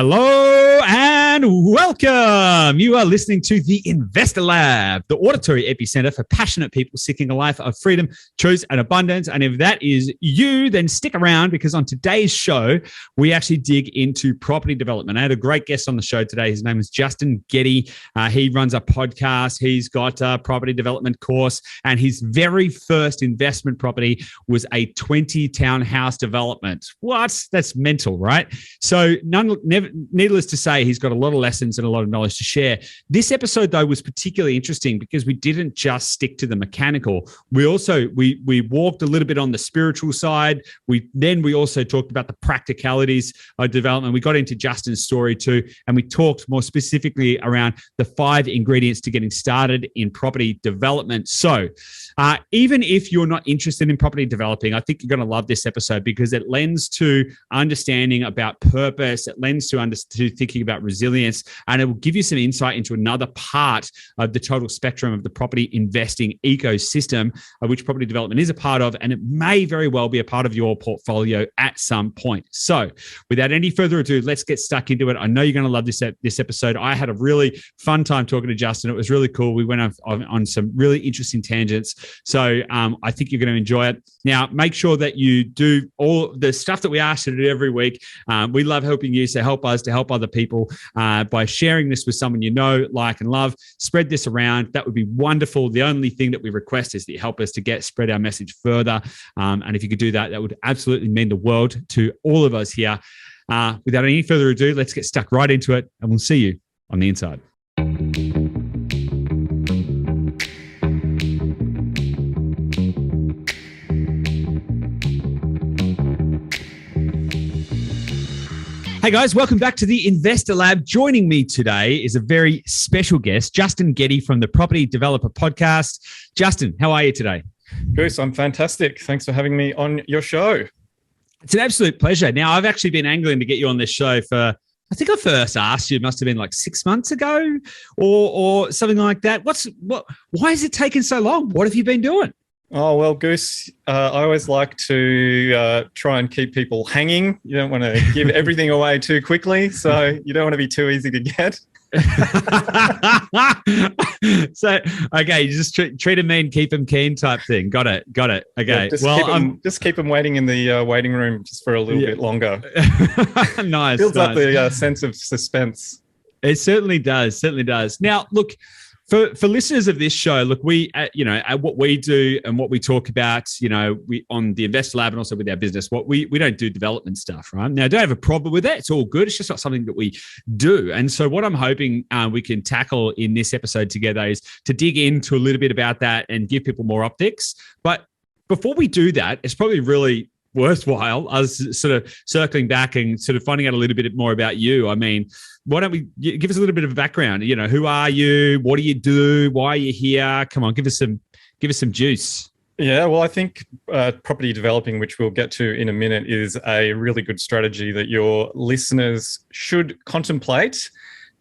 Hello and welcome. You are listening to the Investor Lab, the auditory epicenter for passionate people seeking a life of freedom, choice, and abundance. And if that is you, then stick around because on today's show, we actually dig into property development. I had a great guest on the show today. His name is Justin Gehde. He runs a podcast. He's got a property development course, and his very first investment property was a 20 townhouse development. What? That's mental, right? So needless to say, he's got a lot of lessons and a lot of knowledge to share. This episode, though, was particularly interesting because we didn't just stick to the mechanical. We also we walked a little bit on the spiritual side. We also talked about the practicalities of development. We got into Justin's story too, and we talked more specifically around the 5 ingredients to getting started in property development. So even if you're not interested in property developing, I think you're going to love this episode because it lends to understanding about purpose. It lends to thinking about resilience, and it will give you some insight into another part of the total spectrum of the property investing ecosystem, of which property development is a part of, and it may very well be a part of your portfolio at some point. So without any further ado, let's get stuck into it. I know you're going to love this episode. I had a really fun time talking to Justin. It was really cool. We went on some really interesting tangents. So I think you're going to enjoy it. Now, make sure that you do all the stuff that we ask you to do every week. We love helping you, so help us to help other people by sharing this with someone you know, like, and love. Spread this around. That would be wonderful. The only thing that we request is that you help us to spread our message further. And if you could do that, that would absolutely mean the world to all of us here. Without any further ado, let's get stuck right into it, and we'll see you on the inside. Hey guys, welcome back to the Investor Lab. Joining me today is a very special guest, Justin Gehde from the Property Developer Podcast. Justin, how are you today? Goose, I'm fantastic. Thanks for having me on your show. It's an absolute pleasure. Now, I've actually been angling to get you on this show for, I think I first asked you, it must have been like 6 months ago or something like that. Why has it taken so long? What have you been doing? Oh, well, Goose, I always like to try and keep people hanging. You don't want to give everything away too quickly, so you don't want to be too easy to get. So, okay, you just treat them mean, keep them keen type thing. Got it. Okay. Yeah, just keep them waiting in the waiting room just for a little bit longer. Nice. Builds up the sense of suspense. It certainly does. Now, look, For listeners of this show, look, we, at what we do and what we talk about, we on the Investor Lab and also with our business, we don't do development stuff, right? Now, I don't have a problem with that. It's all good. It's just not something that we do. And so what I'm hoping we can tackle in this episode together is to dig into a little bit about that and give people more optics. But before we do that, it's probably really worthwhile us sort of circling back and sort of finding out a little bit more about you. I mean, why don't we give us a little bit of a background? Who are you? What do you do? Why are you here? Come on, give us some juice. Yeah, well, I think property developing, which we'll get to in a minute, is a really good strategy that your listeners should contemplate.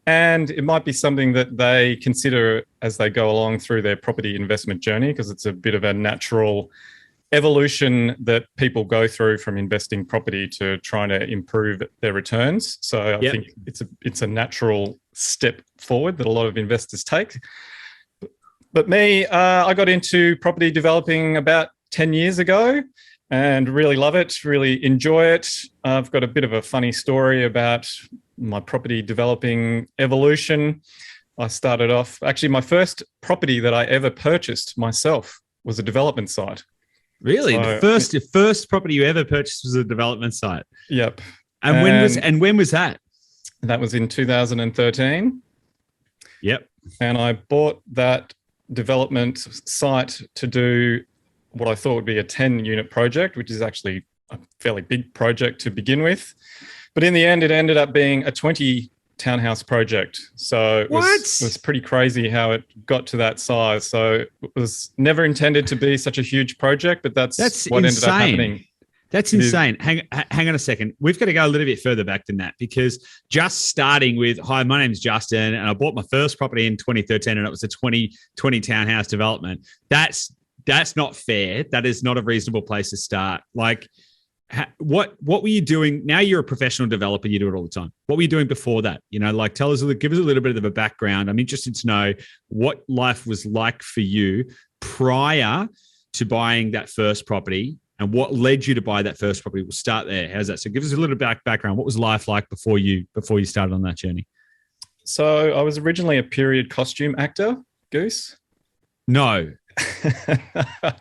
And it might be something that they consider as they go along through their property investment journey, because it's a bit of a natural evolution that people go through from investing property to trying to improve their returns. So I think it's a natural step forward that a lot of investors take. But me, I got into property developing about 10 years ago and really love it, really enjoy it. I've got a bit of a funny story about my property developing evolution. I started off, actually my first property that I ever purchased myself was a development site. Really? So, the first property you ever purchased was a development site? Yep. And when was that? That was in 2013. Yep. And I bought that development site to do what I thought would be a 10-unit project, which is actually a fairly big project to begin with. But in the end, it ended up being a 20 townhouse project. So it was pretty crazy how it got to that size. So it was never intended to be such a huge project, but that's what ended up happening. That's insane. Hang on a second. We've got to go a little bit further back than that, because just starting with, hi, my name's Justin, and I bought my first property in 2013, and it was a 20 townhouse development. That's not fair. That is not a reasonable place to start. Like, what were you doing? Now you're a professional developer. You do it all the time. What were you doing before that? Like give us a little bit of a background. I'm interested to know what life was like for you prior to buying that first property and what led you to buy that first property. We'll start there. How's that? So give us a little background. What was life like before you started on that journey? So I was originally a period costume actor, Goose. No.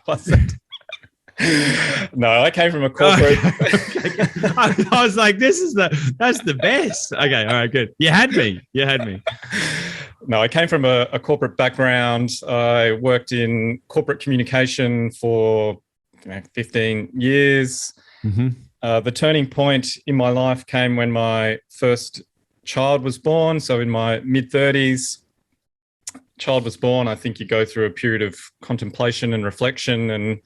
Wasn't. No, I came from a corporate. I was like, that's the best. Okay, all right, good. You had me. No, I came from a corporate background. I worked in corporate communication for 15 years. Mm-hmm. The turning point in my life came when my first child was born. So in my mid-30s, child was born. I think you go through a period of contemplation and reflection and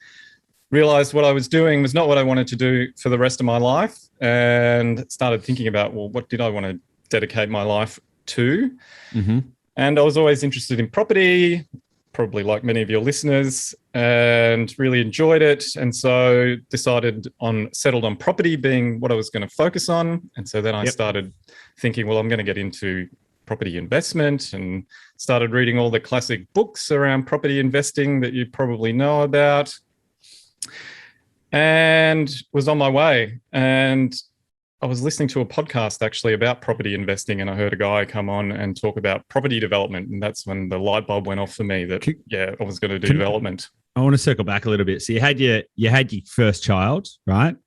realized what I was doing was not what I wanted to do for the rest of my life, and started thinking about, well, what did I want to dedicate my life to? Mm-hmm. And I was always interested in property, probably like many of your listeners, and really enjoyed it. And so settled on property being what I was going to focus on. And so then I started thinking, well, I'm going to get into property investment, and started reading all the classic books around property investing that you probably know about, and was on my way. And I was listening to a podcast actually about property investing, and I heard a guy come on and talk about property development. And that's when the light bulb went off for me that, I was going to do development. I want to circle back a little bit. So you had your first child, right?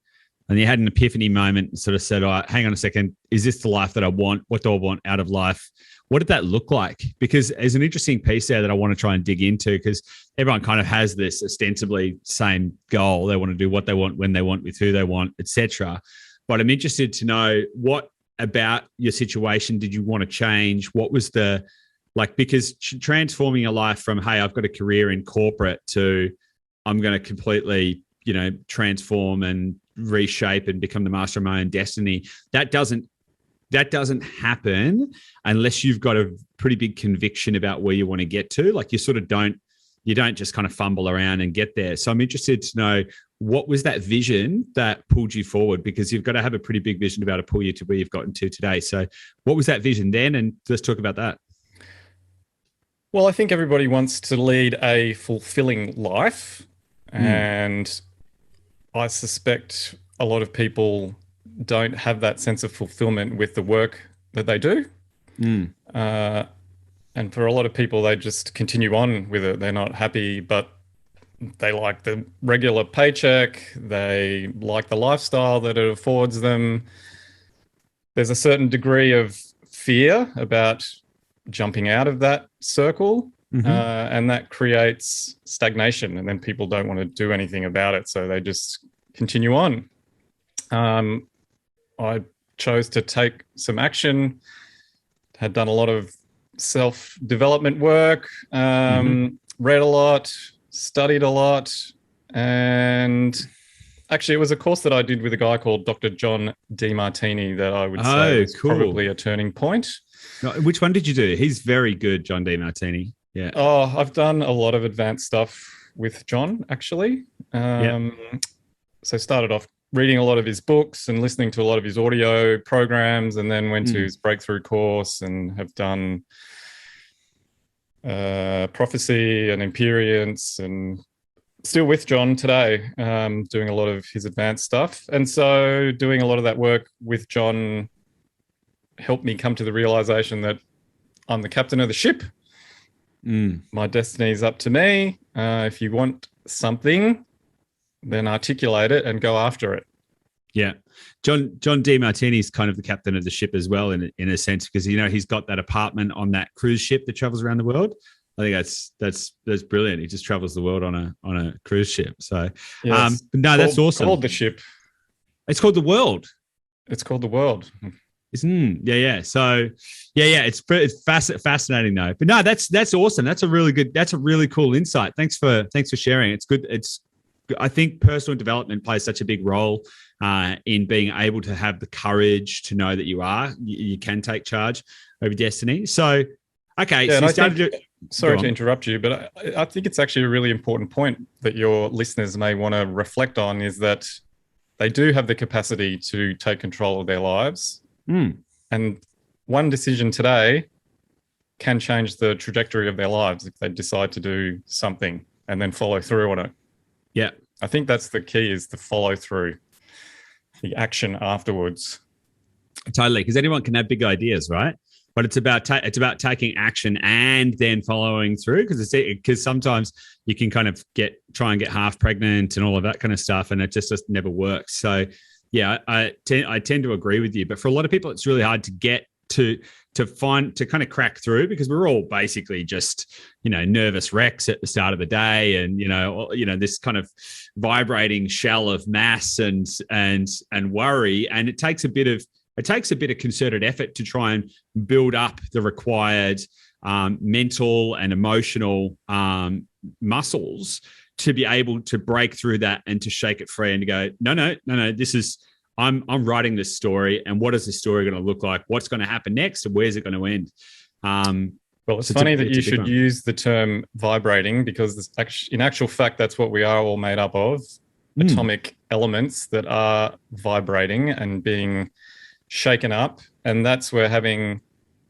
And you had an epiphany moment and sort of said, all right, hang on a second. Is this the life that I want? What do I want out of life? What did that look like? Because there's an interesting piece there that I want to try and dig into, because everyone kind of has this ostensibly same goal. They want to do what they want, when they want, with who they want, etc. But I'm interested to know, what about your situation did you want to change? What was because transforming your life from, hey, I've got a career in corporate, to I'm going to completely, transform and reshape and become the master of my own destiny. That doesn't happen unless you've got a pretty big conviction about where you want to get to. Like you don't just kind of fumble around and get there. So I'm interested to know, what was that vision that pulled you forward? Because you've got to have a pretty big vision to be able to pull you to where you've gotten to today. So what was that vision then? And let's talk about that. Well, I think everybody wants to lead a fulfilling life. And I suspect a lot of people don't have that sense of fulfillment with the work that they do. And for a lot of people, they just continue on with it. They're not happy, but they like the regular paycheck. They like the lifestyle that it affords them. There's a certain degree of fear about jumping out of that circle. And that creates stagnation, and then people don't want to do anything about it. So they just continue on. I chose to take some action, had done a lot of self-development work, read a lot, studied a lot. And actually, it was a course that I did with a guy called Dr. John Demartini that I would say was probably a turning point. Which one did you do? He's very good, John Demartini. Yeah. Oh, I've done a lot of advanced stuff with John, actually. So started off reading a lot of his books and listening to a lot of his audio programs, and then went to his breakthrough course and have done prophecy and Empyreans, and still with John today, doing a lot of his advanced stuff. And so doing a lot of that work with John helped me come to the realization that I'm the captain of the ship. My destiny is up to me. If you want something, then articulate it and go after it. Yeah. John Demartini is kind of the captain of the ship as well, in a sense, because, he's got that apartment on that cruise ship that travels around the world. I think that's brilliant. He just travels the world on a cruise ship. So, that's awesome. Called the ship. It's called the World. It's called the World. Yeah. So, it's fascinating though. But no, that's awesome. That's a really cool insight. Thanks for sharing. It's good. I think personal development plays such a big role in being able to have the courage to know that you can take charge of your destiny. So, okay. Yeah, so sorry to interrupt you, but I think it's actually a really important point that your listeners may want to reflect on, is that they do have the capacity to take control of their lives. And one decision today can change the trajectory of their lives if they decide to do something and then follow through on it. Yeah. I think that's the key, is the follow through, the action afterwards. Totally. Because anyone can have big ideas, right? But it's about taking action and then following through, because sometimes you can kind of try and get half pregnant and all of that kind of stuff, and it just never works. So yeah, I tend to agree with you. But for a lot of people, it's really hard to get to kind of crack through, because we're all basically just, nervous wrecks at the start of the day, and this kind of vibrating shell of mass and worry, and it takes a bit of concerted effort to try and build up the required mental and emotional muscles to be able to break through that and to shake it free and to go, no, this is, I'm writing this story, and what is this story going to look like? What's going to happen next? And where's it going to end? Well, it's funny that you should use the term vibrating, because in actual fact, that's what we are all made up of, atomic elements that are vibrating and being shaken up. And that's where having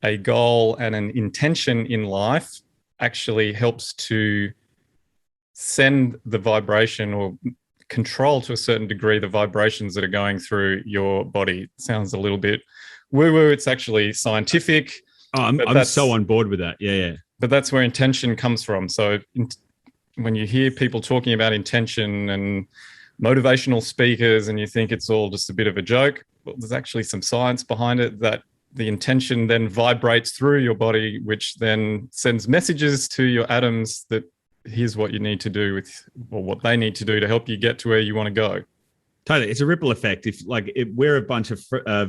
a goal and an intention in life actually helps to send the vibration, or control to a certain degree, the vibrations that are going through your body. It sounds a little bit woo-woo. It's actually scientific. Oh, I'm so on board with that. Yeah. But that's where intention comes from. So when you hear people talking about intention and motivational speakers, and you think it's all just a bit of a joke, well, there's actually some science behind it, that the intention then vibrates through your body, which then sends messages to your atoms that here's what you need to do or what they need to do to help you get to where you want to go. Totally. It's a ripple effect. If we're a bunch of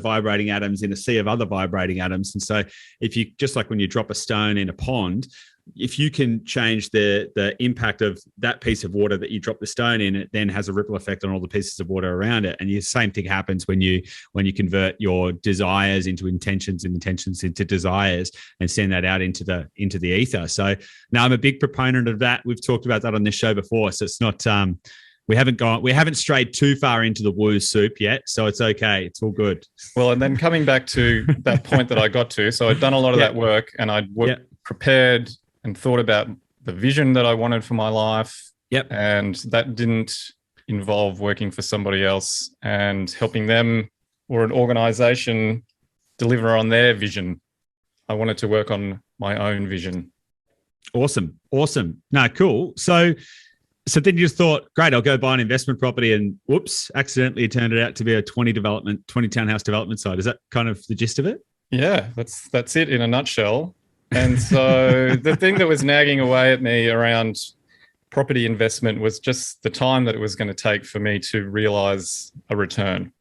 vibrating atoms in a sea of other vibrating atoms. And so if you, just like when you drop a stone in a pond, if you can change the impact of that piece of water that you drop the stone in, it then has a ripple effect on all the pieces of water around it. And the same thing happens when you convert your desires into intentions and intentions into desires, and send that out into the ether. So now I'm a big proponent of that. We've talked about that on this show before. So it's not we haven't strayed too far into the woo soup yet. So it's okay. It's all good. Well, and then coming back to that point that I got to, so I'd done a lot of that work, and I'd prepared and thought about the vision that I wanted for my life. Yep. And that didn't involve working for somebody else and helping them or an organization deliver on their vision. I wanted to work on my own vision. Awesome. No, cool. So then you just thought, great, I'll go buy an investment property, and whoops, accidentally it turned out to be a 20 townhouse development site. Is that kind of the gist of it? Yeah, that's it in a nutshell. And so the thing that was nagging away at me around property investment was just the time that it was going to take for me to realize a return.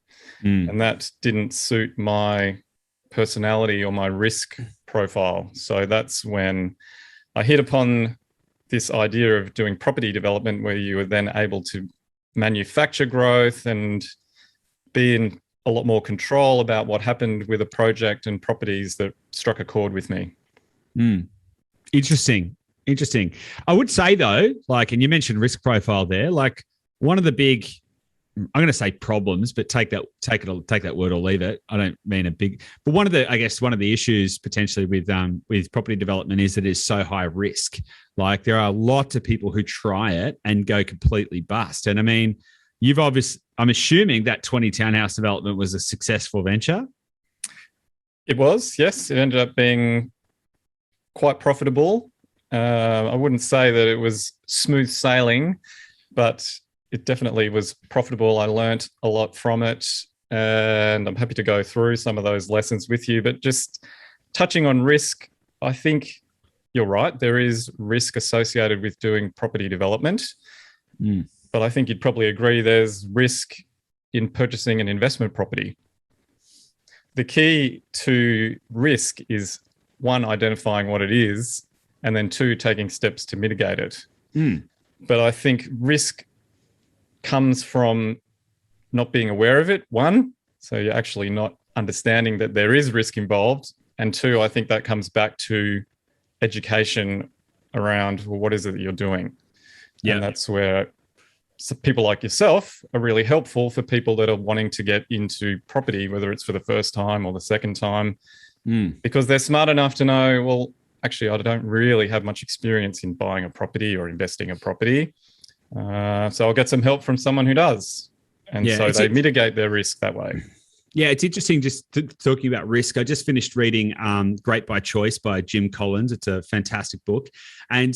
And that didn't suit my personality or my risk profile. So that's when I hit upon this idea of doing property development, where you were then able to manufacture growth and be in a lot more control about what happened with a project and properties that struck a chord with me. Interesting. I would say though, and you mentioned risk profile there, one of the big, I'm going to say problems, but take that word or leave it. I don't mean a big, but one of the issues potentially with property development is that it is so high risk. There are lots of people who try it and go completely bust. And I mean, I'm assuming that 20 townhouse development was a successful venture. It was, yes. It ended up being quite profitable. I wouldn't say that it was smooth sailing, but it definitely was profitable. I learnt a lot from it, and I'm happy to go through some of those lessons with you. But just touching on risk, I think you're right. There is risk associated with doing property development. But I think you'd probably agree there's risk in purchasing an investment property. The key to risk is, one, identifying what it is, and then two, taking steps to mitigate it. But I think risk comes from not being aware of it, one, so you're actually not understanding that there is risk involved, and two, I think that comes back to education around, well, what is it that you're doing? And that's where people like yourself are really helpful for people that are wanting to get into property, whether it's for the first time or the second time, because they're smart enough to know, well, actually, I don't really have much experience in buying a property or investing in property. So I'll get some help from someone who does. And so they mitigate their risk that way. Yeah, it's interesting just talking about risk. I just finished reading Great by Choice by Jim Collins. It's a fantastic book. And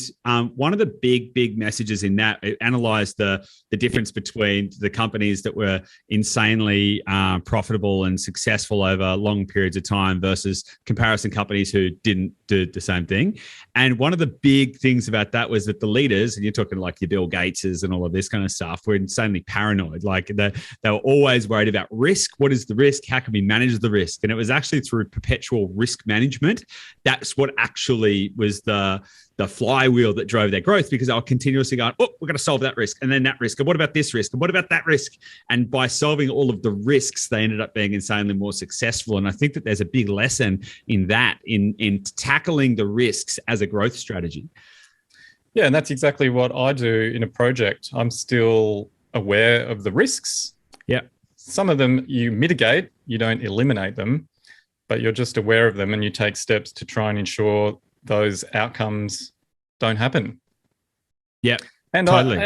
one of the big messages in that, it analyzed the difference between the companies that were insanely profitable and successful over long periods of time versus comparison companies who didn't do the same thing. And one of the big things about that was that the leaders, and you're talking like your Bill Gateses and all of this kind of stuff, were insanely paranoid. Like they were always worried about risk. What is the risk? How can we manage the risk? And it was actually through perpetual risk management. That's what actually was the flywheel that drove their growth, because they were continuously going, oh, we're going to solve that risk. And then that risk. And what about this risk? And what about that risk? And by solving all of the risks, they ended up being insanely more successful. And I think that there's a big lesson in that, in tackling the risks as a growth strategy. Yeah, and that's exactly what I do in a project. I'm still aware of the risks. Yeah. Some of them you mitigate, you don't eliminate them, but you're just aware of them and you take steps to try and ensure those outcomes don't happen. Yeah, and totally.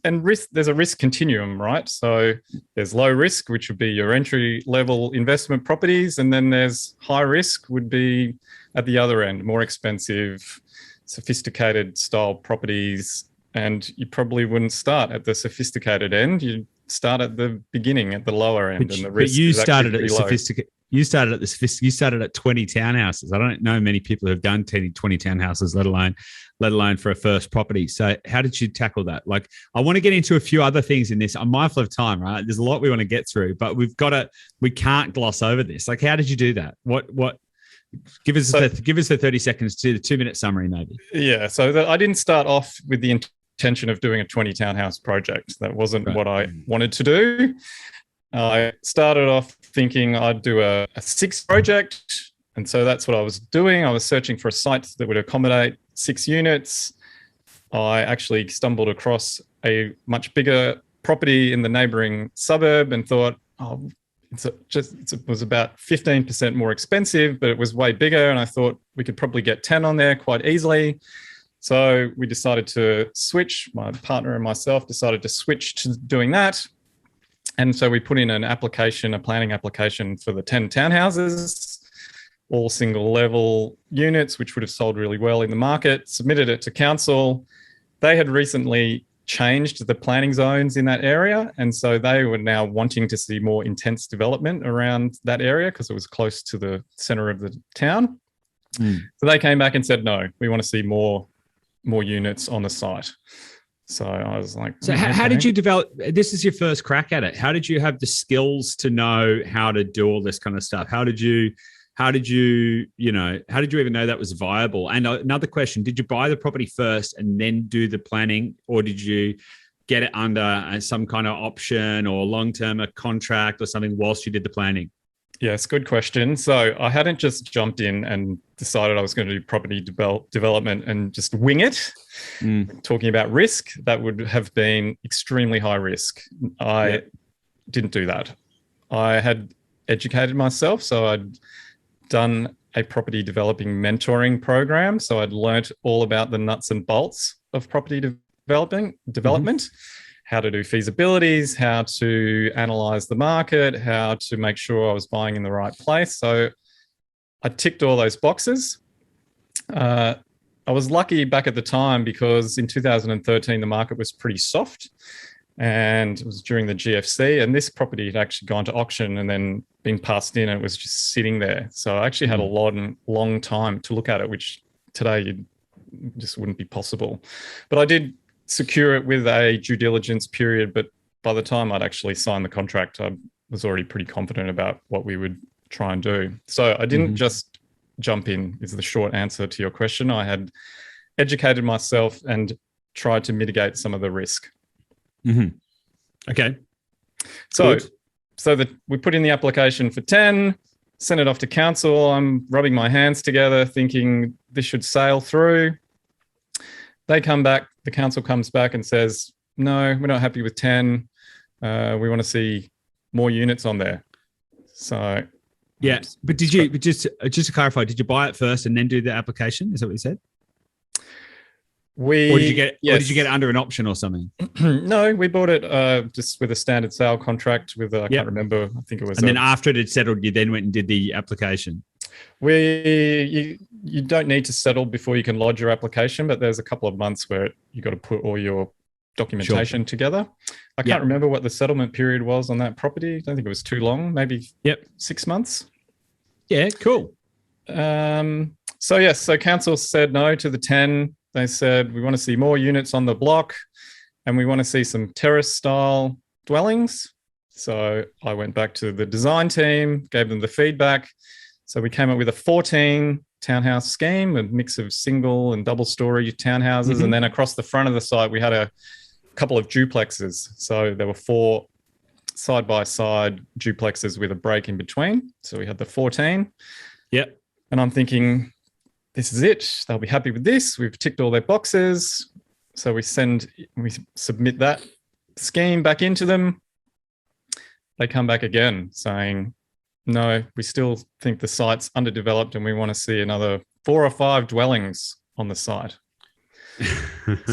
And risk, there's a risk continuum, right? So there's low risk, which would be your entry level investment properties, and then there's high risk would be at the other end, more expensive, sophisticated style properties. And you probably wouldn't start at the sophisticated end. You'd start at the beginning, at the lower end, and the risk you is started actually at sophisticated. You started at 20 townhouses. I don't know many people who have done 20 townhouses, let alone for a first property. So how did you tackle that? Like, I want to get into a few other things in this. I'm mindful of time, right? There's a lot we want to get through, but we can't gloss over this. Like, how did you do that? Give us the 30 seconds to the 2-minute summary, maybe. Yeah. So I didn't start off with the intention of doing a 20 townhouse project. That wasn't what I wanted to do. I started off thinking I'd do a 6 project. And so that's what I was doing. I was searching for a site that would accommodate 6 units. I actually stumbled across a much bigger property in the neighboring suburb and thought, oh, it was about 15% more expensive, but it was way bigger. And I thought we could probably get 10 on there quite easily. So we decided to switch. My partner and myself decided to switch to doing that. And so we put in a planning application for the 10 townhouses, all single level units, which would have sold really well in the market, submitted it to council. They had recently changed the planning zones in that area. And so they were now wanting to see more intense development around that area because it was close to the center of the town. So they came back and said, no, we want to see more units on the site. So I was like, so how did you develop? This is your first crack at it. How did you have the skills to know how to do all this kind of stuff? How did you even know that was viable? And another question, did you buy the property first and then do the planning, or did you get it under some kind of option or long-term a contract or something whilst you did the planning? Yes, good question. So I hadn't just jumped in and decided I was going to do property development and just wing it. Talking about risk, that would have been extremely high risk. I didn't do that. I had educated myself. So I'd done a property developing mentoring program. So I'd learnt all about the nuts and bolts of property development. How to do feasibilities, how to analyze the market, how to make sure I was buying in the right place. So I ticked all those boxes. I was lucky back at the time because in 2013, the market was pretty soft and it was during the GFC, and this property had actually gone to auction and then been passed in and it was just sitting there. So I actually had a long time to look at it, which today just wouldn't be possible. But I did secure it with a due diligence period, but by the time I'd actually signed the contract, I was already pretty confident about what we would try and do. So I didn't just jump in, is the short answer to your question. I had educated myself and tried to mitigate some of the risk. Okay. So we put in the application for 10, sent it off to council. I'm rubbing my hands together thinking this should sail through. They come back, the council comes back and says, no, we're not happy with 10. We want to see more units on there. So yeah, but did you just to clarify? Did you buy it first and then do the application? Is that what you said? Or did you get it under an option or something? No, we bought it just with a standard sale contract with I can't remember. I think it was. And then after it had settled, you then went and did the application. You don't need to settle before you can lodge your application, but there's a couple of months where you got to put all your documentation together. I can't remember what the settlement period was on that property. I don't think it was too long, maybe 6 months. Yeah, cool. So council said no to the 10. They said, we want to see more units on the block and we want to see some terrace style dwellings. So I went back to the design team, gave them the feedback. So we came up with a 14 townhouse scheme, a mix of single and double story townhouses. And then across the front of the site, we had a couple of duplexes. So there were 4 side-by-side duplexes with a break in between. So we had the 14. Yep. And I'm thinking, this is it. They'll be happy with this. We've ticked all their boxes. So we submit that scheme back into them. They come back again saying, no, we still think the site's underdeveloped and we want to see another 4 or 5 dwellings on the site.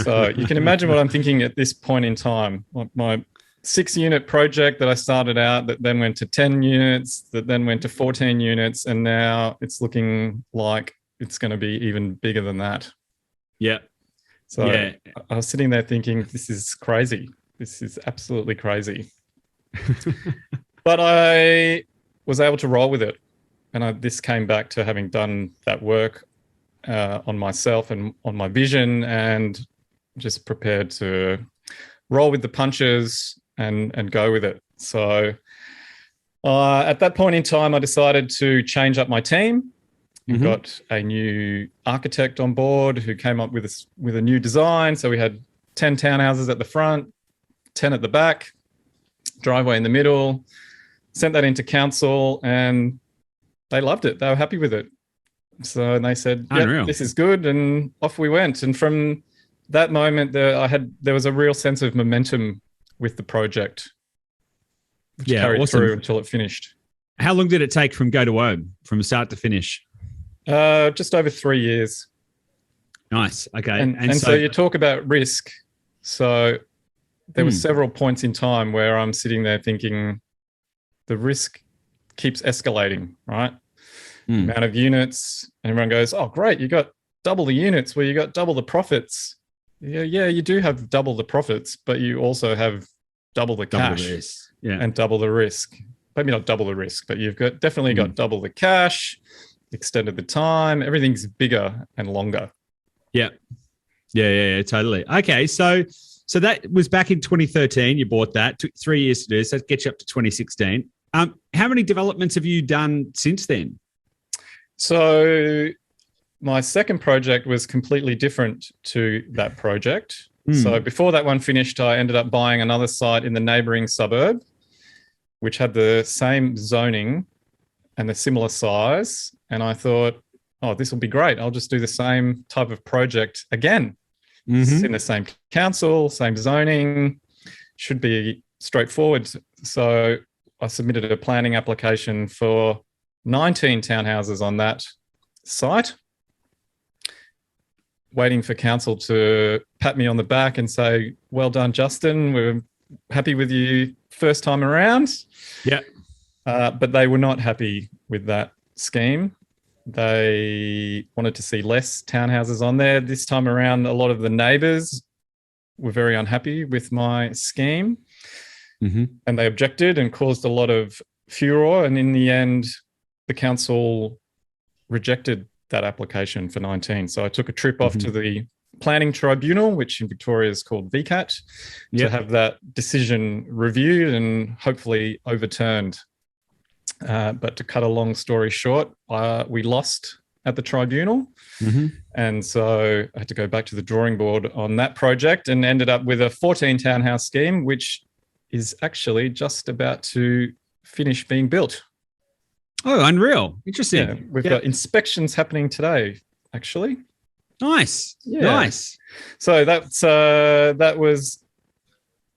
So you can imagine what I'm thinking at this point in time. My 6-unit project that I started out that then went to 10 units, that then went to 14 units, and now it's looking like it's going to be even bigger than that. Yeah. So I was sitting there thinking, this is crazy. This is absolutely crazy. But I was able to roll with it. And this came back to having done that work on myself and on my vision, and just prepared to roll with the punches and go with it. So at that point in time, I decided to change up my team. We got a new architect on board who came up with a new design. So we had 10 townhouses at the front, 10 at the back, driveway in the middle. Sent that into council and they loved it. They were happy with it. So they said, yeah, this is good. And off we went. And from that moment, there was a real sense of momentum with the project, which carried through until it finished. How long did it take from go to home, from start to finish? Just over 3 years. Nice. Okay. And so you talk about risk. So there were several points in time where I'm sitting there thinking the risk keeps escalating, right? Amount of units, and everyone goes, oh, great, you got double the units, well, you got double the profits. Yeah, you do have double the profits, but you also have double the cash and double the risk. Maybe not double the risk, but you've definitely got double the cash, extended the time, everything's bigger and longer. Yeah, totally. Okay, so that was back in 2013. You bought that. Took 3 years to do. So that gets you up to 2016. How many developments have you done since then? So my second project was completely different to that project. So before that one finished, I ended up buying another site in the neighbouring suburb, which had the same zoning and the similar size. And I thought, oh, this will be great. I'll just do the same type of project again. In the same council, same zoning, should be straightforward. So I submitted a planning application for 19 townhouses on that site, waiting for council to pat me on the back and say, well done, Justin. We're happy with you first time around. Yeah. But they were not happy with that scheme. They wanted to see less townhouses on there. This time around, a lot of the neighbours were very unhappy with my scheme, and they objected and caused a lot of furore. And in the end, the council rejected that application for 19. So I took a trip off to the planning tribunal, which in Victoria is called VCAT, to have that decision reviewed and hopefully overturned. But to cut a long story short, we lost at the tribunal. And so I had to go back to the drawing board on that project and ended up with a 14 townhouse scheme, which is actually just about to finish being built. Oh, unreal. Interesting. Yeah, we've got inspections happening today, actually. Nice. Yeah. Nice. So that was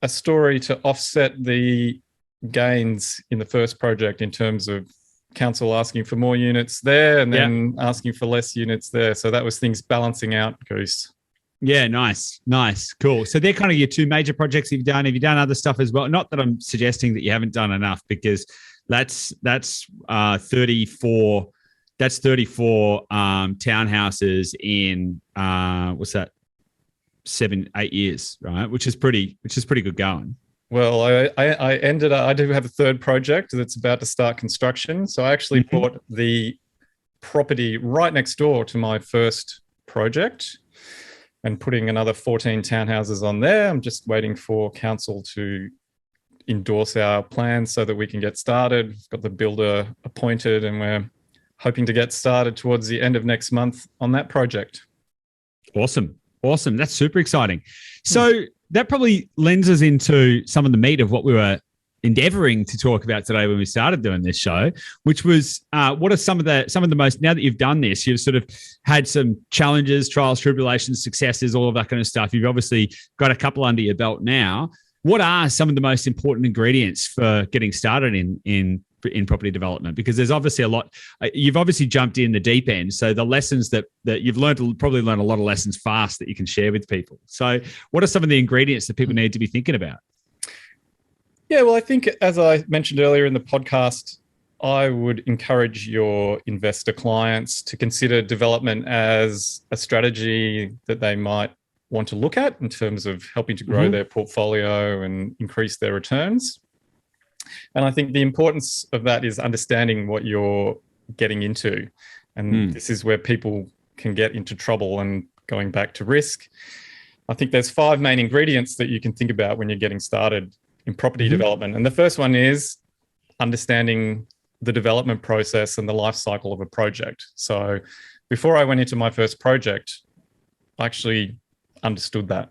a story to offset the gains in the first project in terms of council asking for more units there and then asking for less units there. So that was things balancing out, Goose. Yeah, nice. Cool. So they're kind of your two major projects you've done. Have you done other stuff as well? Not that I'm suggesting that you haven't done enough, because that's 34. That's 34 townhouses in what's that? 7-8 years, right? Which is pretty good going. Well, I do have a third project that's about to start construction. So I actually bought the property right next door to my first project and putting another 14 townhouses on there. I'm just waiting for council to endorse our plans so that we can get started. We've got the builder appointed and we're hoping to get started towards the end of next month on that project. Awesome. That's super exciting. So that probably lends us into some of the meat of what we were endeavoring to talk about today when we started doing this show, which was what are some of the most, now that you've done this, you've sort of had some challenges, trials, tribulations, successes, all of that kind of stuff. You've obviously got a couple under your belt now. What are some of the most important ingredients for getting started in property development? Because there's obviously a lot. You've obviously jumped in the deep end, so the lessons that you've learned, probably learn a lot of lessons fast that you can share with people. So what are some of the ingredients that people need to be thinking about? Yeah, well, I think, as I mentioned earlier in the podcast, I would encourage your investor clients to consider development as a strategy that they might want to look at in terms of helping to grow their portfolio and increase their returns. And I think the importance of that is understanding what you're getting into. And this is where people can get into trouble, and going back to risk. I think there's 5 main ingredients that you can think about when you're getting started in property development. And the first one is understanding the development process and the life cycle of a project. So before I went into my first project, I actually understood that.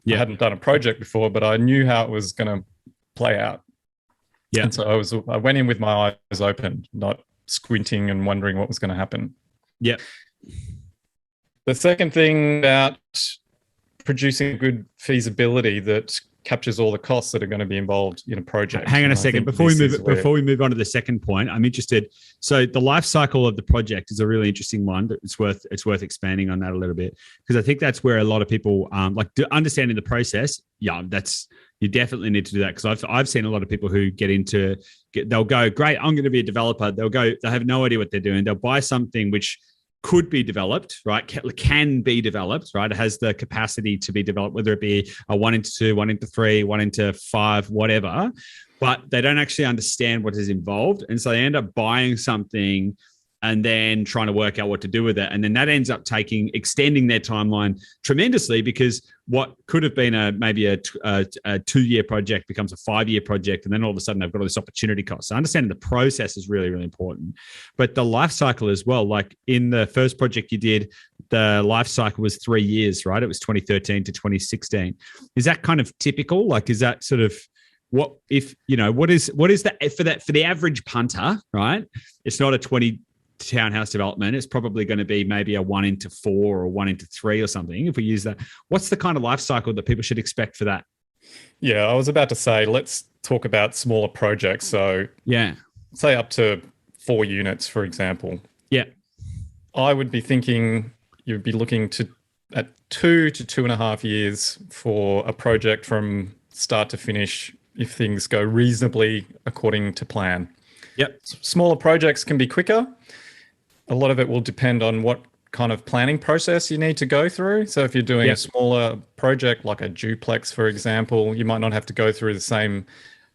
I hadn't done a project before, but I knew how it was going to play out. Yeah. And so I went in with my eyes open, not squinting and wondering what was going to happen. Yeah. The second thing about producing good feasibility that captures all the costs that are going to be involved in a project. Hang on a second. Before we move on to the second point, I'm interested. So the life cycle of the project is a really interesting one. It's worth expanding on that a little bit, because I think that's where a lot of people understanding the process. Yeah, you definitely need to do that, because I've seen a lot of people who they'll go, great, I'm going to be a developer. They have no idea what they're doing. They'll buy something which could be developed, right? Can be developed, right? It has the capacity to be developed, whether it be a 1 into 2, 1 into 3, 1 into 5, whatever. But they don't actually understand what is involved. And so they end up buying something and then trying to work out what to do with it. And then that ends up extending their timeline tremendously, because what could have been maybe a 2-year project becomes a 5-year project. And then all of a sudden they've got all this opportunity cost. So understanding the process is really, really important. But the life cycle as well, like in the first project you did, the life cycle was 3 years, right? It was 2013 to 2016. Is that kind of typical? Like, is that sort of what is that for the average punter, right? It's not a 20 townhouse development. It's probably going to be maybe a 1 into 4 or 1 into 3 or something, if we use that. What's the kind of life cycle that people should expect for that? Yeah, I was about to say, let's talk about smaller projects. So yeah, say up to 4 units, for example. Yeah. I would be thinking you'd be looking at 2 to 2.5 years for a project from start to finish, if things go reasonably according to plan. Yep. Smaller projects can be quicker. A lot of it will depend on what kind of planning process you need to go through. So if you're doing a smaller project like a duplex, for example, you might not have to go through the same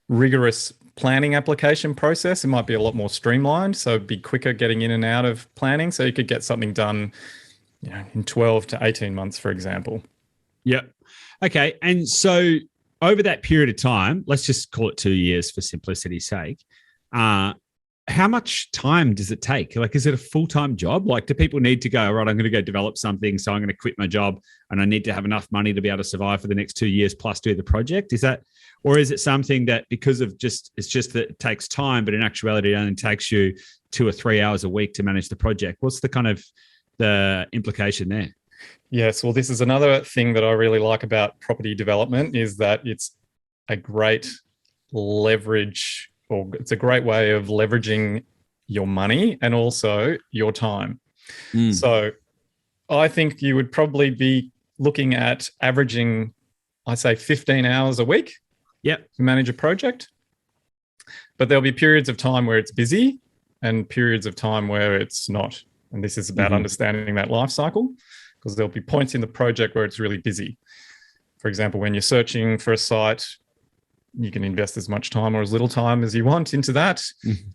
rigorous planning application process. It might be a lot more streamlined, so it'd be quicker getting in and out of planning. So you could get something done, in 12 to 18 months, for example. Yep. Okay. And so over that period of time, let's just call it 2 years for simplicity's sake. How much time does it take? Like, is it a full-time job? Like, do people need to go, all right, I'm going to go develop something, so I'm going to quit my job and I need to have enough money to be able to survive for the next 2 years plus do the project? Is that, or is it something that because of it's just that it takes time, but in actuality, it only takes you 2 or 3 hours a week to manage the project? What's the kind of the implication there? Yes, well, this is another thing that I really like about property development, is that it's a great leverage, or it's a great way of leveraging your money and also your time. So I think you would probably be looking at averaging, I'd say 15 hours a week to manage a project. But there'll be periods of time where it's busy and periods of time where it's not. And this is about understanding that life cycle, because there'll be points in the project where it's really busy. For example, when you're searching for a site, you can invest as much time or as little time as you want into that.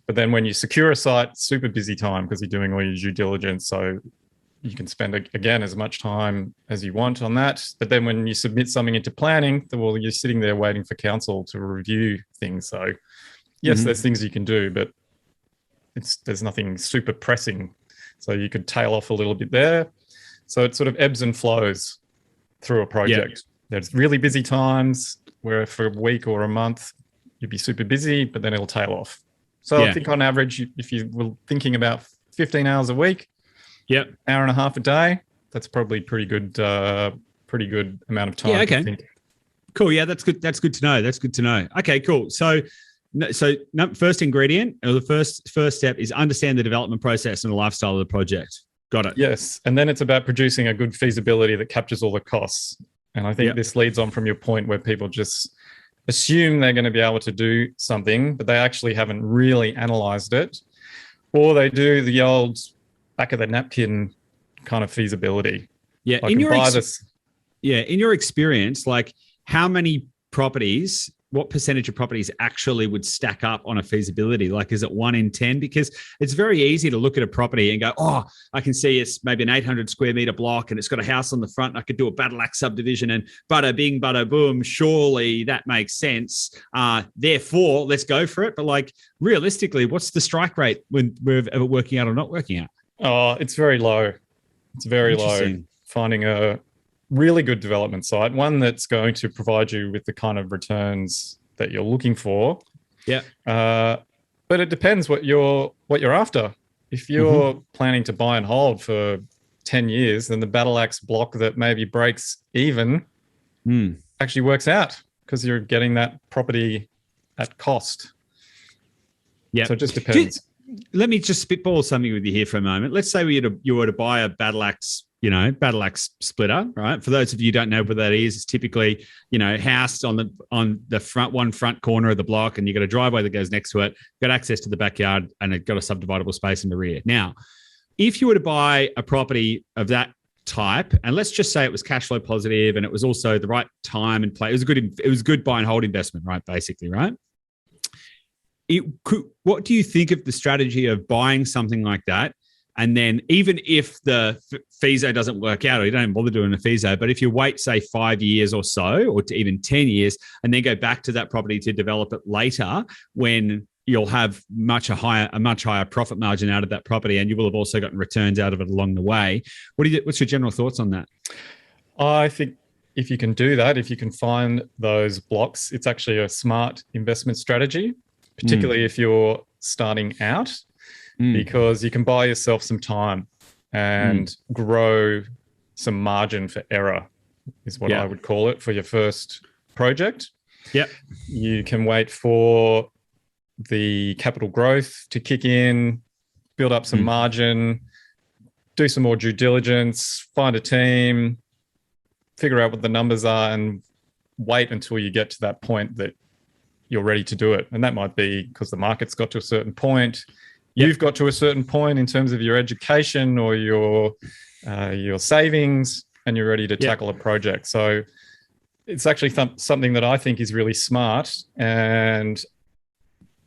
But then when you secure a site, super busy time because you're doing all your due diligence. So you can spend, again, as much time as you want on that. But then when you submit something into planning, well, you're sitting there waiting for council to review things. So yes, there's things you can do, but there's nothing super pressing. So you could tail off a little bit there. So it sort of ebbs and flows through a project. There's really busy times where for a week or a month, you'd be super busy, but then it'll tail off. So I think on average, if you were thinking about 15 hours a week, hour and a half a day, that's probably pretty good amount of time. Yeah, okay. Cool. Yeah, that's good. That's good to know. That's good to know. Okay, cool. So first ingredient, or the first step is understand the development process and the lifestyle of the project. Got it. Yes. And then it's about producing a good feasibility that captures all the costs. And I think this leads on from your point where people just assume they're going to be able to do something, but they actually haven't really analyzed it, or they do the old back of the napkin kind of feasibility. Yeah. In your experience, like how many properties, what percentage of properties actually would stack up on a feasibility? Like, is it 1 in 10? Because it's very easy to look at a property and go, oh, I can see it's maybe an 800 square meter block and it's got a house on the front. And I could do a battle axe subdivision and bada bing, bada boom. Surely that makes sense. Therefore, let's go for it. But like realistically, what's the strike rate when we're ever working out or not working out? Oh, it's very low. It's very low. Finding a really good development site, one that's going to provide you with the kind of returns that you're looking for. Yeah. But it depends what you're after. If you're planning to buy and hold for 10 years, then the battle axe block that maybe breaks even actually works out because you're getting that property at cost. Yeah. So it just depends. Let me just spitball something with you here for a moment. Let's say you were to buy a battle axe splitter, right? For those of you who don't know what that is, it's typically, house on the front corner of the block, and you've got a driveway that goes next to it, got access to the backyard, and it's got a subdividable space in the rear. Now, if you were to buy a property of that type, and let's just say it was cash flow positive and it was also the right time and place, it was a good buy and hold investment, right? Basically, right? What do you think of the strategy of buying something like that? And then even if the FISO doesn't work out, or you don't even bother doing a FISO, but if you wait, say, 5 years or so, or to even 10 years, and then go back to that property to develop it later, when you'll have a much higher profit margin out of that property, and you will have also gotten returns out of it along the way. What's your general thoughts on that? I think if you can do that, if you can find those blocks, it's actually a smart investment strategy, particularly if you're starting out. Because you can buy yourself some time and grow some margin for error is what I would call it for your first project. Yeah. You can wait for the capital growth to kick in, build up some margin, do some more due diligence, find a team, figure out what the numbers are, and wait until you get to that point that you're ready to do it. And that might be because the market's got to a certain point. You've got to a certain point in terms of your education or your savings, and you're ready to tackle a project. So it's actually something that I think is really smart and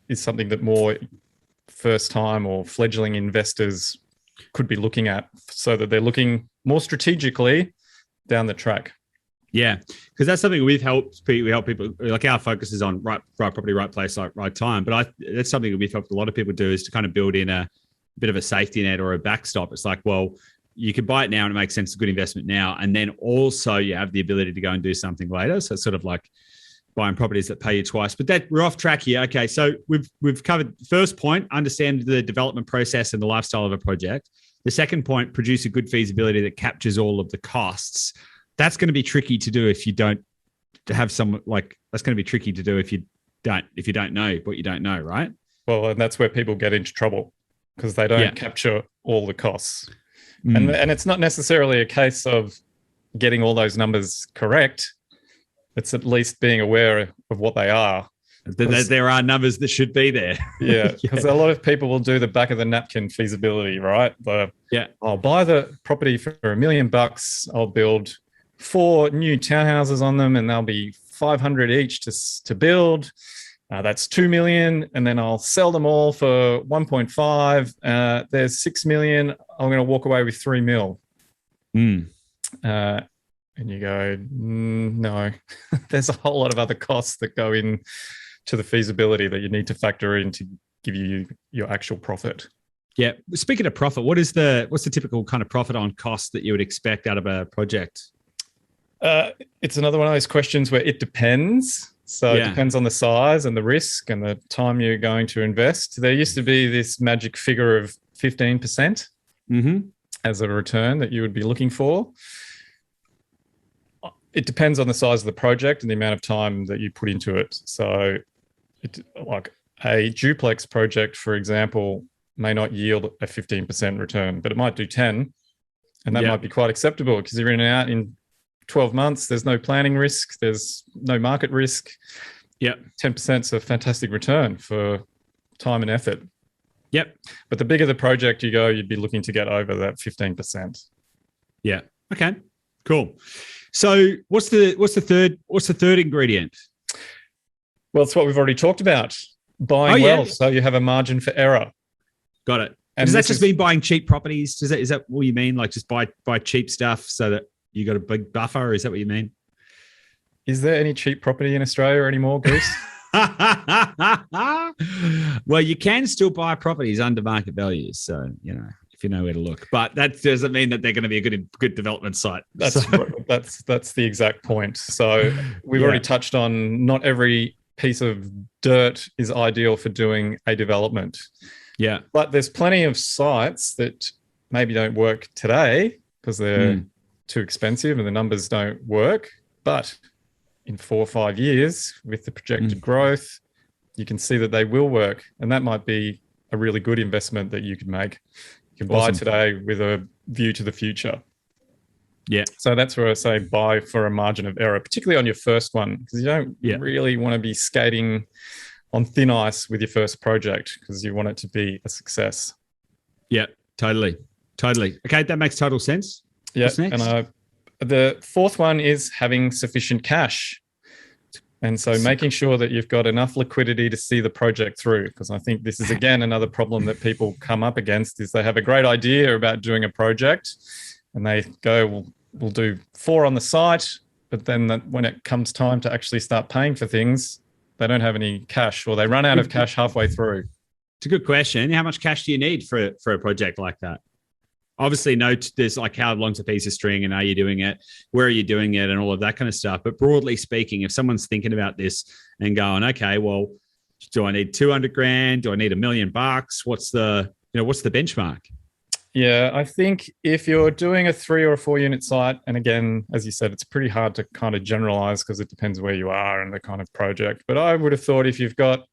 is something that more first-time or fledgling investors could be looking at, so that they're looking more strategically down the track. Yeah, because that's something we help people. Like, our focus is on right property, right place, right time. But that's something that we've helped a lot of people do, is to kind of build in a bit of a safety net or a backstop. It's like, well, you can buy it now and it makes sense, it's a good investment now, and then also you have the ability to go and do something later. So it's sort of like buying properties that pay you twice. But we're off track here. Okay, so we've covered the first point: understand the development process and the lifestyle of a project. The second point: produce a good feasibility that captures all of the costs. That's going to be tricky to do if you don't to have some like that's going to be tricky to do if you don't know what you don't know, right? Well, and that's where people get into trouble because they don't capture all the costs. And it's not necessarily a case of getting all those numbers correct. It's at least being aware of what they are. There are numbers that should be there. Yeah, because a lot of people will do the back of the napkin feasibility, right? I'll buy the property for $1 million. I'll build 4 new townhouses on them, and they'll be 500 each to build. That's 2 million, and then I'll sell them all for 1.5. There's 6 million. I'm going to walk away with 3 mil. And you go, no, there's a whole lot of other costs that go in to the feasibility that you need to factor in to give you your actual profit. Yeah. Speaking of profit, what's the typical kind of profit on cost that you would expect out of a project? It's another one of those questions where it depends. So it depends on the size and the risk and the time you're going to invest. There used to be this magic figure of 15% as a return that you would be looking for. It depends on the size of the project and the amount of time that you put into it. So like a duplex project, for example, may not yield a 15% return, but it might do 10. And that might be quite acceptable because you're in and out in 12 months. There's no planning risk. There's no market risk. 10% is a fantastic return for time and effort. But the bigger the project you go, you'd be looking to get over that 15%. Yeah. Okay. Cool. So what's the third ingredient? Well, it's what we've already talked about. Buying well, so you have a margin for error. Got it. And does that just mean buying cheap properties? Is that what you mean? Like just buy cheap stuff so that you got a big buffer? Or is that what you mean? Is there any cheap property in Australia anymore, Goose? Well, you can still buy properties under market values. So, if you know where to look, but that doesn't mean that they're going to be a good development site. That's the exact point. So we've already touched on not every piece of dirt is ideal for doing a development. Yeah. But there's plenty of sites that maybe don't work today because they're too expensive and the numbers don't work. But in 4 or 5 years, with the projected growth, you can see that they will work. And that might be a really good investment that you could make. You can buy today with a view to the future. Yeah. So that's where I say buy for a margin of error, particularly on your first one, because you don't really want to be skating on thin ice with your first project because you want it to be a success. Yeah, totally. Okay, that makes total sense. Yeah. What's next? And the fourth one is having sufficient cash. And so making sure that you've got enough liquidity to see the project through, because I think this is, again, another problem that people come up against is they have a great idea about doing a project and they go, we'll do 4 on the site, but then when it comes time to actually start paying for things, they don't have any cash or they run out of cash halfway through. It's a good question. How much cash do you need for a project like that? Obviously, there's like how long's a piece of string and are you doing it? Where are you doing it? And all of that kind of stuff. But broadly speaking, if someone's thinking about this and going, okay, well, do I need 200 grand? Do I need $1 million? What's the benchmark? Yeah, I think if you're doing a 3 or a 4 unit site, and again, as you said, it's pretty hard to kind of generalize because it depends where you are and the kind of project. But I would have thought if you've got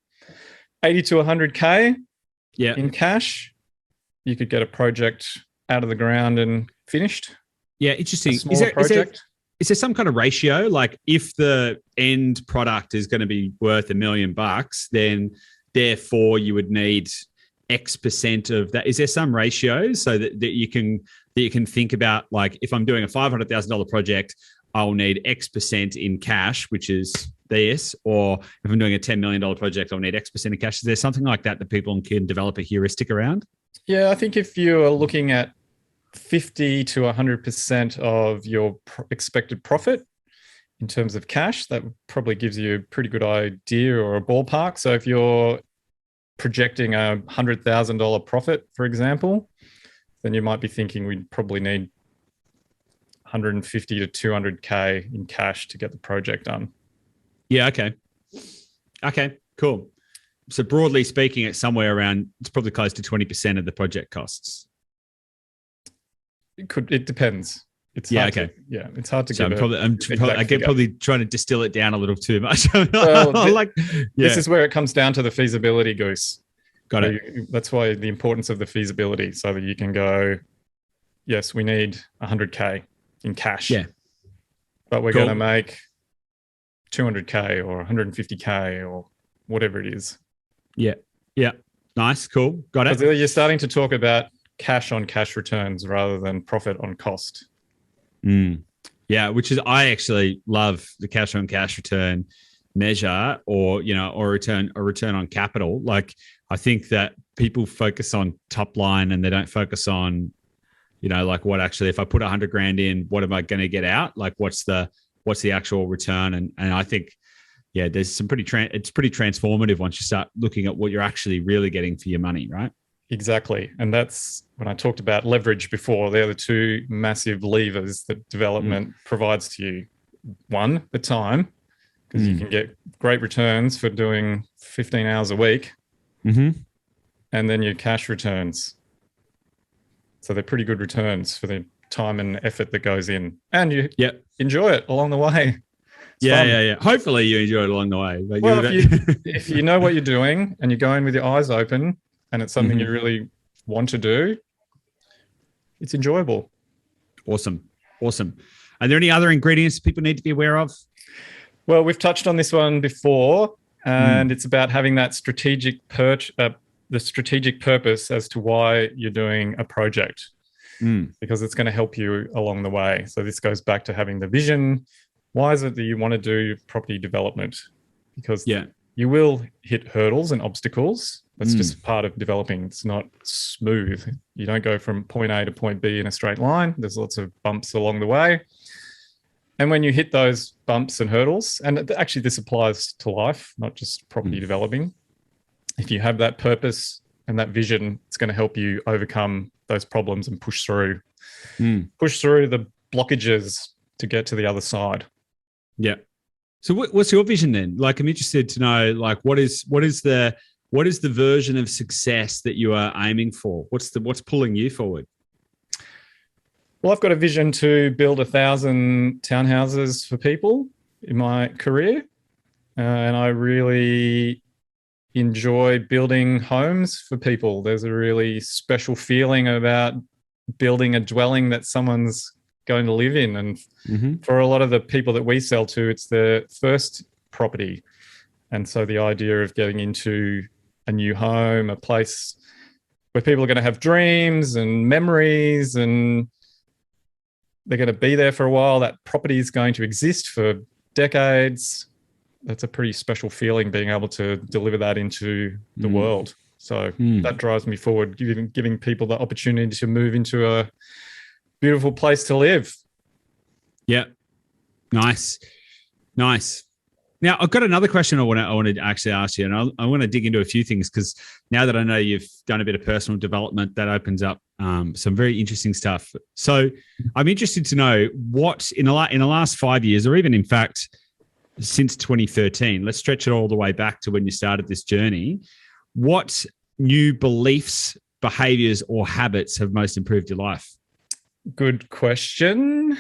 80 to 100K in cash, you could get a project out of the ground and finished. Yeah, interesting. Is there some kind of ratio? Like if the end product is going to be worth $1 million, then therefore you would need X percent of that. Is there some ratio so that you can think about, like, if I'm doing a $500,000 project, I'll need X percent in cash, which is this, or if I'm doing a $10 million project, I'll need X percent in cash. Is there something like that people can develop a heuristic around? Yeah, I think if you're looking at 50 to 100% of your expected profit in terms of cash, that probably gives you a pretty good idea or a ballpark. So if you're projecting a $100,000 profit, for example, then you might be thinking we'd probably need 150 to 200K in cash to get the project done. Yeah. Okay, cool. So broadly speaking, it's probably close to 20% of the project costs. It depends. It's Yeah, hard okay. it's hard to So give I get probably trying to distill it down a little too much. Well, Yeah. this is where it comes down to the feasibility, Goose. Got it. That's why the importance of the feasibility, so that you can go, yes, we need 100K in cash. Yeah. But we're Cool. going to make 200K or 150K or whatever it is. Yeah. Yeah. Nice. Cool. Got it. Because you're starting to talk about cash on cash returns rather than profit on cost. Yeah, which is, I actually love the cash on cash return measure, or return on capital. Like, I think that people focus on top line and they don't focus on, like, what actually, if I put 100 grand in, what am I going to get out? Like, what's the actual return? And I think, yeah, there's some it's pretty transformative once you start looking at what you're actually really getting for your money, right? Exactly. And that's when I talked about leverage before. They're the two massive levers that development provides to you. One, the time, because you can get great returns for doing 15 hours a week. And then your cash returns. So they're pretty good returns for the time and effort that goes in. And you enjoy it along the way. It's fun. Yeah. Hopefully you enjoy it along the way. But well, if you know what you're doing and you're going with your eyes open, and it's something you really want to do, it's enjoyable. Awesome. Are there any other ingredients people need to be aware of? Well, we've touched on this one before, and it's about having that strategic purpose as to why you're doing a project, because it's going to help you along the way. So this goes back to having the vision. Why is it that you want to do property development? Because you will hit hurdles and obstacles. That's just part of developing. It's not smooth. You don't go from point A to point B in a straight line. There's lots of bumps along the way. And when you hit those bumps and hurdles, and actually this applies to life, not just property developing, if you have that purpose and that vision, it's going to help you overcome those problems and push through the blockages to get to the other side. Yeah. So what's your vision then? Like, I'm interested to know, like, what is the version of success that you are aiming for? What's pulling you forward? Well, I've got a vision to build 1,000 townhouses for people in my career. And I really enjoy building homes for people. There's a really special feeling about building a dwelling that someone's going to live in. And for a lot of the people that we sell to, it's their first property. And so the idea of getting into a new home, a place where people are going to have dreams and memories, and they're going to be there for a while, that property is going to exist for decades. That's a pretty special feeling, being able to deliver that into the world. So that drives me forward, giving people the opportunity to move into a beautiful place to live. Yeah. Nice. Now, I've got another question I want to actually ask you, and I want to dig into a few things, because now that I know you've done a bit of personal development, that opens up some very interesting stuff. So I'm interested to know what in the last 5 years, or even in fact since 2013, let's stretch it all the way back to when you started this journey, what new beliefs, behaviours or habits have most improved your life? Good question.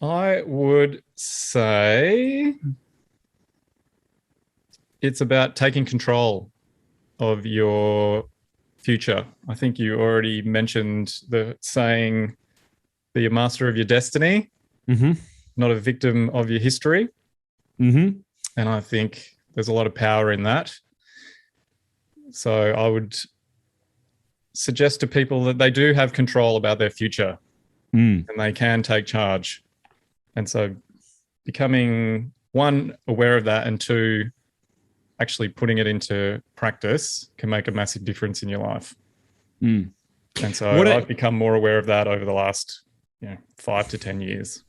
I would say it's about taking control of your future. I think you already mentioned the saying, be a master of your destiny, not a victim of your history. And I think there's a lot of power in that. So I would suggest to people that they do have control about their future and they can take charge. And so becoming, one, aware of that, and two, actually putting it into practice can make a massive difference in your life. And so I've become more aware of that over the last 5 to 10 years.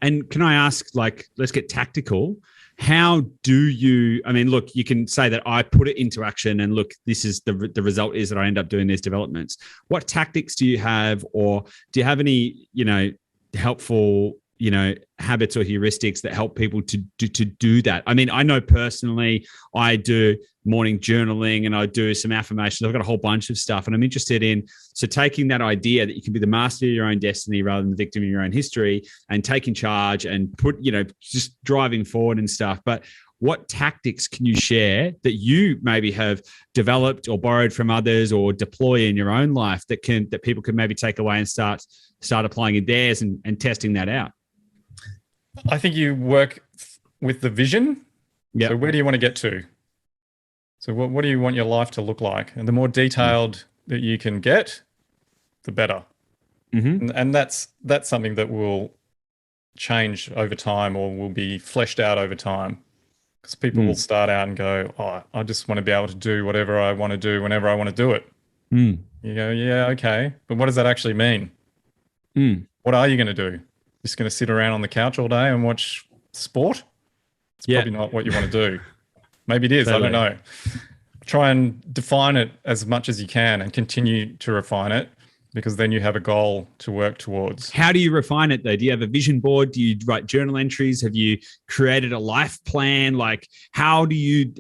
And can I ask, like, let's get tactical. How do you, I mean, look, you can say that I put it into action and look, this is the result is that I end up doing these developments. What tactics do you have, or do you have any, helpful habits or heuristics that help people to do that? I mean, I know personally, I do morning journaling and I do some affirmations. I've got a whole bunch of stuff, and I'm interested in taking that idea that you can be the master of your own destiny rather than the victim of your own history, and taking charge and just driving forward and stuff. But what tactics can you share that you maybe have developed or borrowed from others or deploy in your own life that people can maybe take away and start applying in theirs and testing that out? I think you work with the vision. Yeah. So where do you want to get to? So what do you want your life to look like? And the more detailed that you can get, the better. Mm-hmm. And that's something that will change over time or will be fleshed out over time. Because people will start out and go, oh, I just want to be able to do whatever I want to do whenever I want to do it. Mm. You go, yeah, okay. But what does that actually mean? Mm. What are you going to do? Just going to sit around on the couch all day and watch sport? It's probably not what you want to do. Maybe it is. Totally. I don't know. Try and define it as much as you can and continue to refine it, because then you have a goal to work towards. How do you refine it though? Do you have a vision board? Do you write journal entries? Have you created a life plan? Like how do you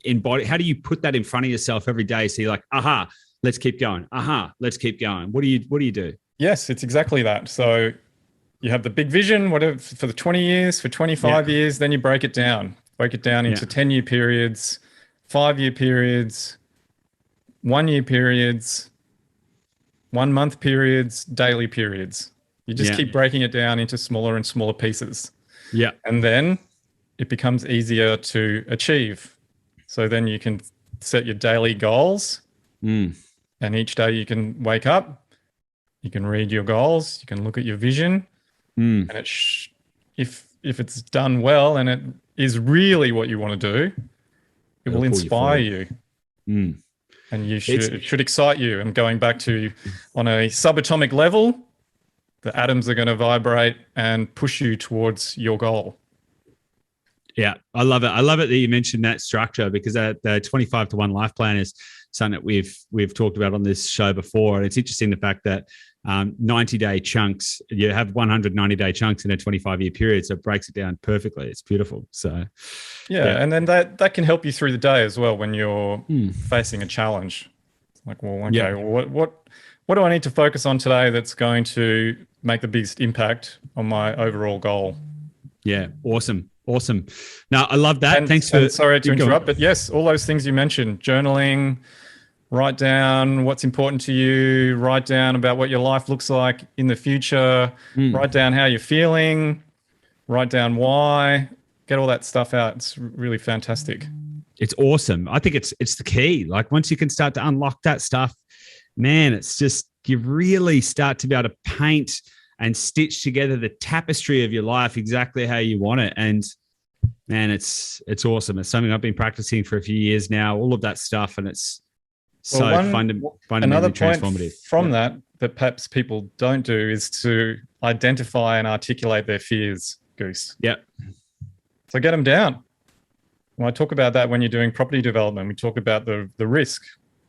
embody, how do you put that in front of yourself every day? So you're like, aha, let's keep going. Aha, let's keep going. What do you do? Yes, it's exactly that. So you have the big vision, whatever, for the 20 years, for 25 years, then you break it down into 10-year periods, 5-year periods, 1-year periods, 1-month periods, daily periods. You just keep breaking it down into smaller and smaller pieces. Yeah. And then it becomes easier to achieve. So then you can set your daily goals. And each day you can wake up, you can read your goals, you can look at your vision. And if it's done well and it is really what you want to do, it will inspire you. And it should excite you. And going back to, on a subatomic level, the atoms are going to vibrate and push you towards your goal. Yeah, I love it. I love it that you mentioned that structure, because the 25-to-1 life plan is something that we've talked about on this show before. And it's interesting the fact that 90-day chunks, you have 190-day chunks in a 25-year period. So it breaks it down perfectly. It's beautiful. So yeah. And then that can help you through the day as well when you're facing a challenge. Like, well, okay, what do I need to focus on today that's going to make the biggest impact on my overall goal? Yeah, awesome. Now, I love that. Thanks for... sorry to interrupt, but yes, all those things you mentioned, journaling, write down what's important to you, write down about what your life looks like in the future, write down how you're feeling, write down why, get all that stuff out. It's really fantastic. It's awesome. I think it's the key. Like once you can start to unlock that stuff, man, it's just, you really start to be able to paint and stitch together the tapestry of your life exactly how you want it. And man, it's awesome. It's something I've been practicing for a few years now, all of that stuff. And it's fundamentally transformative. From that perhaps people don't do is to identify and articulate their fears, Goose. Yeah. So get them down. When I talk about that when you're doing property development, we talk about the risk.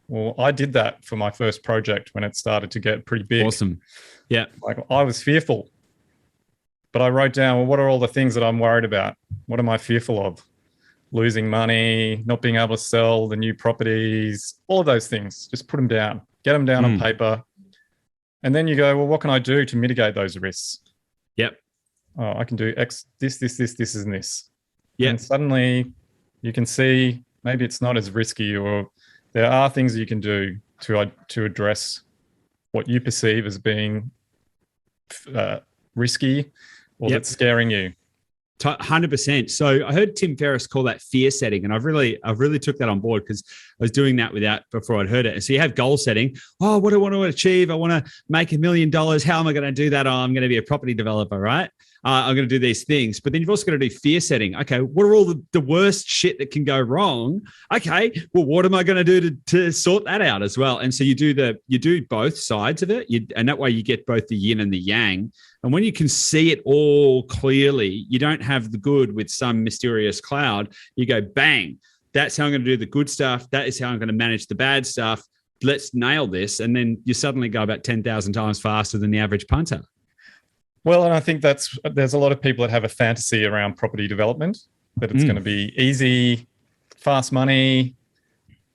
Well, I did that for my first project when it started to get pretty big. Awesome. Yeah. Like I was fearful, but I wrote down, well, what are all the things that I'm worried about? What am I fearful of? Losing money, not being able to sell the new properties, all of those things. Just put them down, get them down on paper. And then you go, well, what can I do to mitigate those risks? Yep. Oh, I can do X, this, and this. Yeah. And suddenly you can see maybe it's not as risky, or there are things you can do to address what you perceive as being risky or that's scaring you. 100%. So I heard Tim Ferriss call that fear setting, and I've really took that on board because I was doing that before I'd heard it. So you have goal setting. Oh, what do I want to achieve? I want to make $1 million. How am I going to do that? Oh, I'm going to be a property developer, right? I'm going to do these things. But then you've also got to do fear setting. Okay, what are all the worst shit that can go wrong? Okay, well, what am I going to do to sort that out as well? And so you do both sides of it, and that way you get both the yin and the yang. And when you can see it all clearly, you don't have the good with some mysterious cloud. You go, bang, that's how I'm going to do the good stuff. That is how I'm going to manage the bad stuff. Let's nail this. And then you suddenly go about 10,000 times faster than the average punter. Well, and I think there's a lot of people that have a fantasy around property development, that it's going to be easy, fast money.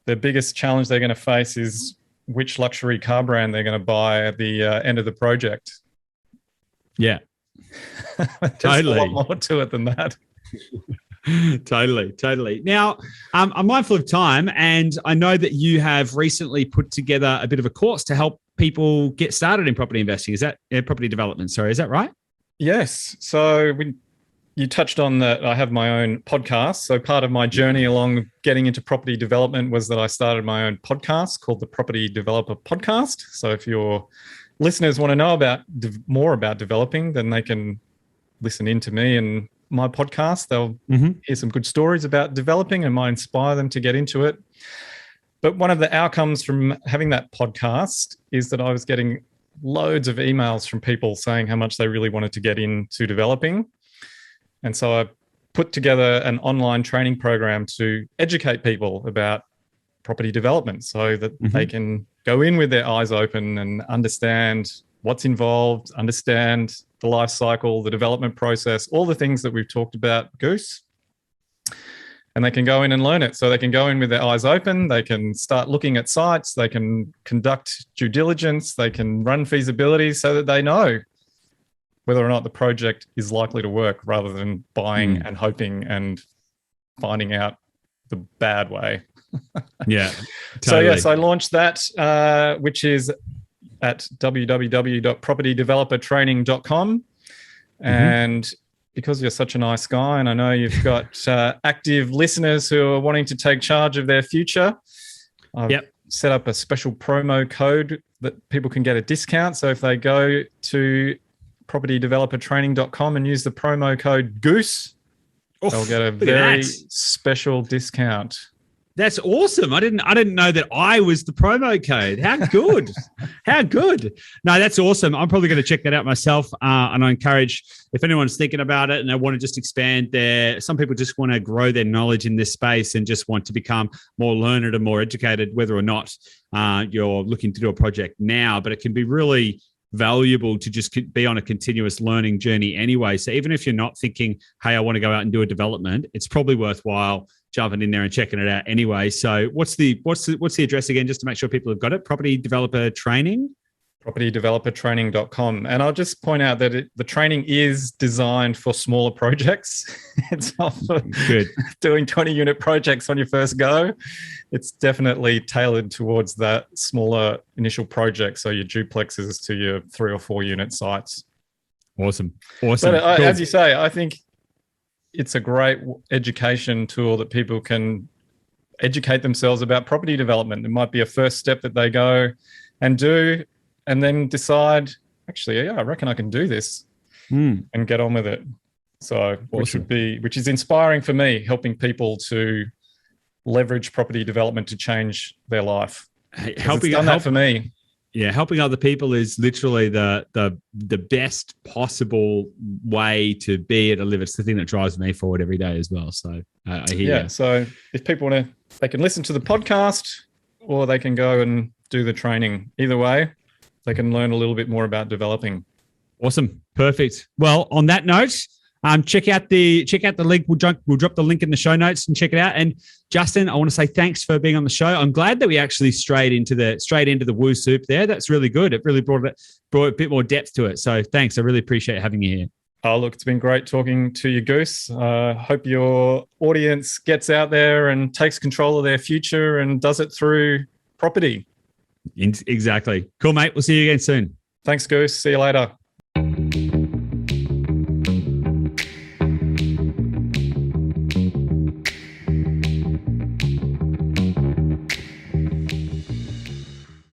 The biggest challenge they're going to face is which luxury car brand they're going to buy at the end of the project. Yeah. There's Totally. a lot more to it than that. Totally. Now, I'm mindful of time, and I know that you have recently put together a bit of a course to help people get started in property investing. Is that property development? Sorry, is that right? Yes. So you touched on that. I have my own podcast. So part of my journey along getting into property development was that I started my own podcast called the Property Developer Podcast. So if your listeners want to know about more about developing, then they can listen in to me and my podcast. They'll hear some good stories about developing and might inspire them to get into it. But one of the outcomes from having that podcast is that I was getting loads of emails from people saying how much they really wanted to get into developing. And so I put together an online training program to educate people about property development so that they can go in with their eyes open and understand what's involved, understand the life cycle, the development process, all the things that we've talked about, Goose. And they can go in and learn it. So they can go in with their eyes open. They can start looking at sites. They can conduct due diligence. They can run feasibility so that they know whether or not the project is likely to work, rather than buying and hoping and finding out the bad way. Yeah. Totally. So yes, I launched that, which is at www.propertydevelopertraining.com. And because you're such a nice guy, and I know you've got active listeners who are wanting to take charge of their future, I've set up a special promo code that people can get a discount. So if they go to propertydevelopertraining.com and use the promo code GOOSE, they'll get a very special discount. That's awesome. I didn't know that I was the promo code. How good. How good. No, that's awesome. I'm probably going to check that out myself. And I encourage, if anyone's thinking about it and they want to just expand some people just want to grow their knowledge in this space and just want to become more learned and more educated, whether or not you're looking to do a project now, but it can be really valuable to just be on a continuous learning journey anyway. So even if you're not thinking, hey, I want to go out and do a development, it's probably worthwhile jumping in there and checking it out anyway. So what's the address again, just to make sure people have got it? Property Developer Training? propertydevelopertraining.com. And I'll just point out that the training is designed for smaller projects. It's not for doing 20-unit projects on your first go. It's definitely tailored towards that smaller initial project, so your duplexes to your 3 or 4 unit sites. Awesome. But as you say, I think it's a great education tool that people can educate themselves about property development. It might be a first step that they go and do, and then decide, actually, I reckon I can do this and get on with it. So, awesome. which is inspiring for me, helping people to leverage property development to change their life. Helping that for me. Yeah, helping other people is literally the best possible way to be able to live. It's the thing that drives me forward every day as well. So I hear you. So if people want to, they can listen to the podcast or they can go and do the training. Either way, they can learn a little bit more about developing. Awesome. Perfect. Well, on that note, check out the link. We'll drop the link in the show notes and check it out. And Justin, I want to say thanks for being on the show. I'm glad that we actually straight into the woo soup there. That's really good. It really brought a bit more depth to it. So thanks. I really appreciate having you here. Oh, look, it's been great talking to you, Goose. Hope your audience gets out there and takes control of their future and does it through property. Exactly. Cool, mate. We'll see you again soon. Thanks, Goose. See you later.